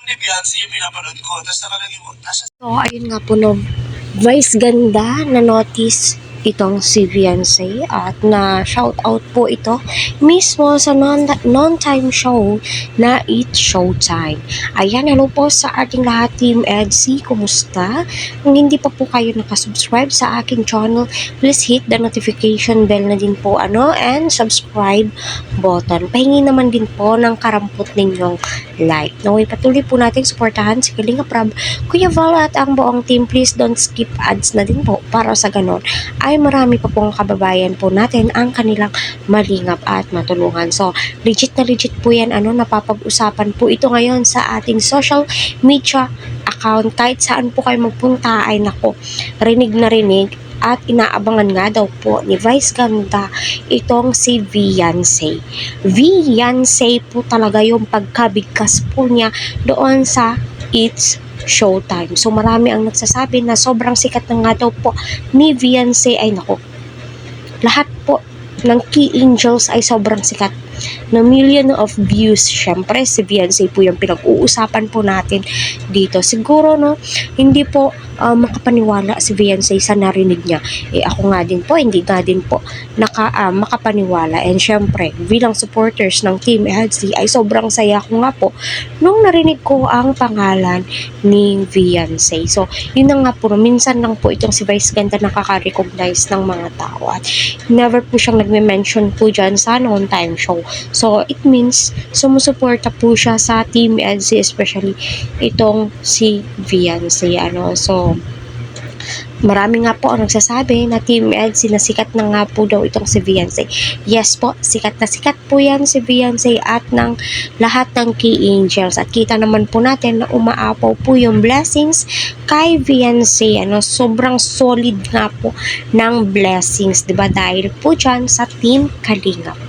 ni Beyonce yung pinapanood ko. Tapos nakalagay mo, So, ayun nga po, no, Vice ganda na notice itong si Beyonce at na shout out po ito mismo sa non-time show na It's Showtime. Ayan, hello po sa ating lahat, Team EDSI, kumusta? Kung hindi pa po kayo nakasubscribe sa aking channel, please hit the notification bell na din po and subscribe button. Pahingi naman din po ng karampot ninyong like. Naway patuloy po natin suportahan si Kalinga Prab, Kuya Val at ang buong team. Please don't skip ads na din po para sa ganon ay marami pa pong kababayan po natin ang kanilang malingap at matulungan. So, legit na legit po yan, napapag-usapan po ito ngayon sa ating social media account. Kahit saan po kayo magpunta ay nako, rinig na rinig at inaabangan nga daw po ni Vice Ganda itong si Beyonce. Beyonce po talaga yung pagkabigkas po niya doon sa It's Showtime. So marami ang nagsasabi na sobrang sikat na nga daw po ni Beyonce. Ay nako, lahat po ng Key Angels ay sobrang sikat na million of views. Syempre si Beyonce po yung pinag-uusapan po natin dito. Siguro hindi po makapaniwala si Beyonce sa narinig niya. Ako nga din po, hindi nga din po makapaniwala. And syempre, bilang supporters ng Team EDSI ay sobrang saya ko nga po nung narinig ko ang pangalan ni Beyonce. So, yun na nga po, minsan lang po itong si Vice Ganda nakaka-recognize ng mga tao at never po siyang nagme-mention po dyan sa non-time show. So, it means sumusuporta po siya sa Team EDSI, especially itong si Beyonce. So, marami nga po ang nagsasabi na Team EDSI na sikat na nga po daw itong si Beyonce. Yes po, sikat na sikat po yan si Beyonce at ng lahat ng Key Angels. At kita naman po natin na umaapaw po yung blessings kay Beyonce. Sobrang solid nga po ng blessings, diba? Dahil po dyan sa Team Kalinga